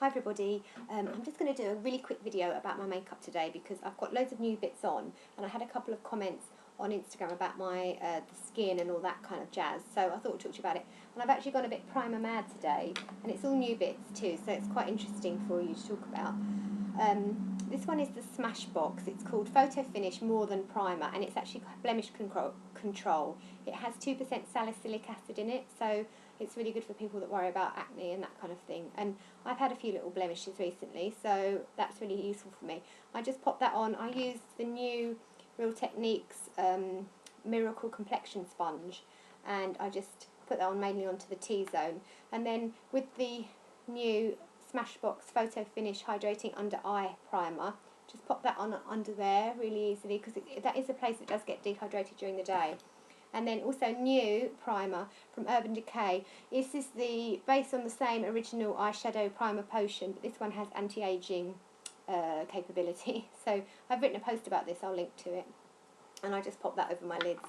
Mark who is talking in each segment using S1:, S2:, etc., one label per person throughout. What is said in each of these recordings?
S1: Hi everybody, I'm just going to do a really quick video about my makeup today because I've got loads of new bits on, and I had a couple of comments on Instagram about my the skin and all that kind of jazz, so I thought I'd talk to you about it. And I've actually gone a bit primer mad today, and it's all new bits too, so it's quite interesting for you to talk about. This one is the Smashbox. It's called Photo Finish More Than Primer, and it's actually blemish control. It has 2% salicylic acid in it, so it's really good for people that worry about acne and that kind of thing. And I've had a few little blemishes recently, so that's really useful for me. I just popped that on. I used the new Real Techniques Miracle Complexion Sponge, and I just put that on mainly onto the T-zone. And then with the new Smashbox Photo Finish Hydrating Under Eye Primer, just pop that on under there really easily, because that is a place that does get dehydrated during the day. And then also new primer from Urban Decay. This is based on the same original eyeshadow primer potion, but this one has anti-aging capability. So I've written a post about this, I'll link to it. And I just pop that over my lids.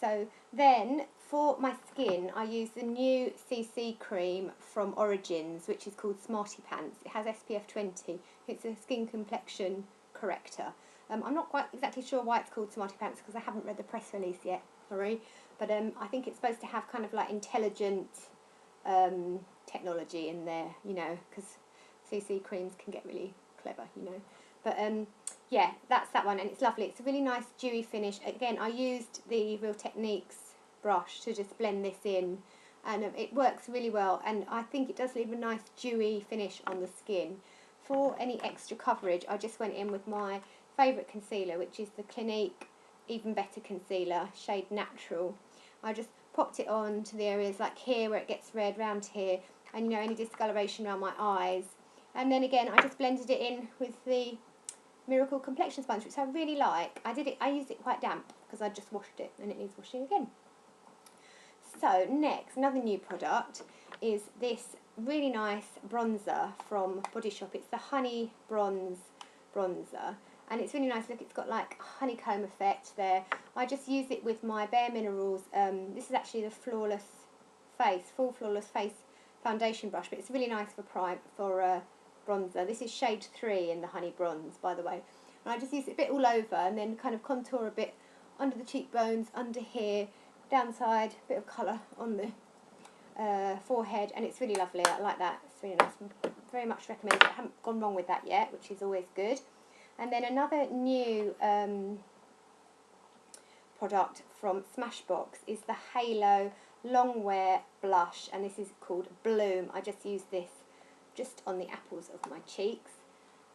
S1: So then for my skin, I use the new CC Cream from Origins, which is called Smarty Pants. It has SPF 20. It's a skin complexion corrector. I'm not quite exactly sure why it's called Smarty Pants because I haven't read the press release yet, sorry. But I think it's supposed to have kind of like intelligent technology in there, you know, because CC creams can get really clever, you know. But yeah, that's that one, and it's lovely. It's a really nice dewy finish. Again, I used the Real Techniques brush to just blend this in, and it works really well, and I think it does leave a nice dewy finish on the skin. For any extra coverage, I just went in with my favourite concealer, which is the Clinique Even Better Concealer, shade Natural. I just popped it on to the areas like here where it gets red, round here, and you know, any discoloration around my eyes. And then again, I just blended it in with the Miracle Complexion Sponge, which I really like. I used it quite damp because I just washed it and it needs washing again. So next, another new product is this really nice bronzer from Body Shop. It's the Honey Bronze bronzer, and it's really nice. Look, it's got like honeycomb effect there. I just use it with my Bare Minerals. This is actually the Full Flawless Face foundation brush, but it's really nice for bronzer. This is shade 3 in the Honey Bronze, by the way. And I just use it a bit all over, and then kind of contour a bit under the cheekbones, under here, downside, a bit of colour on the forehead, and it's really lovely. I like that. It's really nice. Very much recommend it. I haven't gone wrong with that yet, which is always good. And then another new product from Smashbox is the Halo Long Wear Blush, and this is called Bloom. I just use this just on the apples of my cheeks,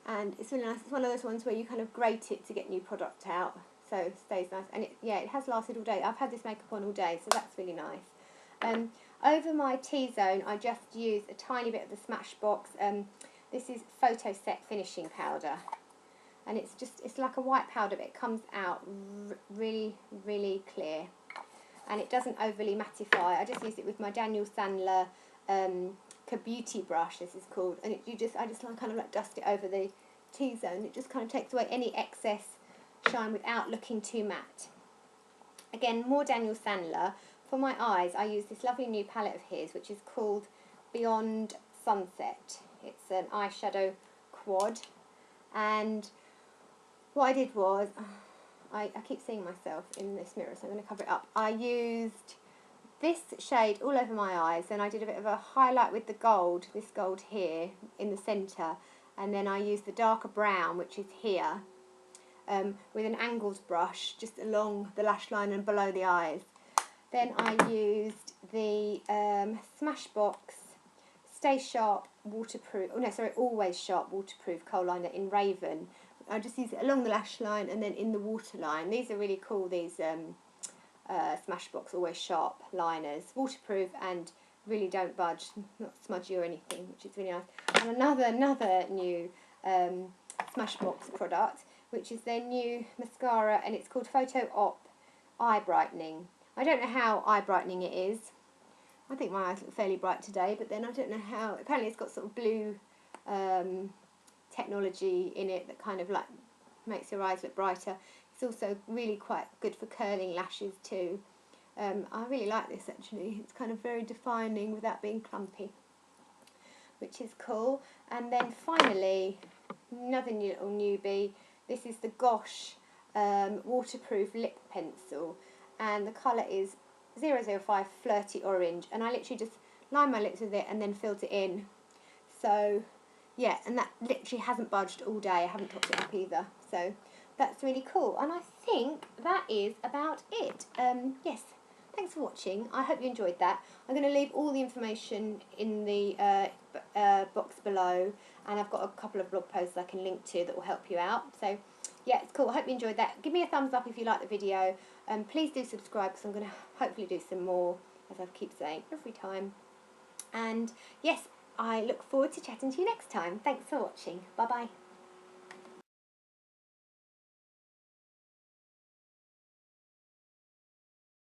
S1: and it's really nice. It's one of those ones where you kind of grate it to get new product out, so it stays nice, and it has lasted all day. I've had this makeup on all day, so that's really nice. Over my T-zone, I just use a tiny bit of the Smashbox. This is Photo Set Finishing Powder, and it's like a white powder, but it comes out really, really clear, and it doesn't overly mattify. I just use it with my Daniel Sandler Beauty brush, this is called, and I just kind of like dust it over the T-zone. It just kind of takes away any excess shine without looking too matte. Again, more Daniel Sandler. For my eyes, I use this lovely new palette of his, which is called Beyond Sunset. It's an eyeshadow quad, and what I did was, I keep seeing myself in this mirror, so I'm going to cover it up. I used this shade all over my eyes, and I did a bit of a highlight with the gold, this gold here in the centre, and then I used the darker brown, which is here, with an angled brush just along the lash line and below the eyes. Then I used the Smashbox Stay Sharp Waterproof, Always Sharp Waterproof Kohl Liner in Raven. I just use it along the lash line and then in the waterline. These are really cool, these Smashbox Always Sharp liners, waterproof and really don't budge, not smudgy or anything, which is really nice. And another new Smashbox product, which is their new mascara, and it's called Photo Op Eye Brightening. I don't know how eye brightening it is. I think my eyes look fairly bright today, but then I don't know how. Apparently it's got sort of blue technology in it that kind of like makes your eyes look brighter. It's also really quite good for curling lashes too. I really like this actually. It's kind of very defining without being clumpy. which is cool. And then finally, another new little newbie. This is the Gosh waterproof lip pencil, and the colour is 005 Flirty Orange, and I literally just line my lips with it and then filled it in. So yeah, and that literally hasn't budged all day. I haven't topped it up either, so that's really cool. And I think that is about it. Yes, thanks for watching. I hope you enjoyed that. I'm going to leave all the information in the box below, and I've got a couple of blog posts I can link to that will help you out. So yeah, it's cool. I hope you enjoyed that. Give me a thumbs up if you like the video. Please do subscribe, because I'm going to hopefully do some more, as I keep saying every time. And yes, I look forward to chatting to you next time. Thanks for watching. Bye bye.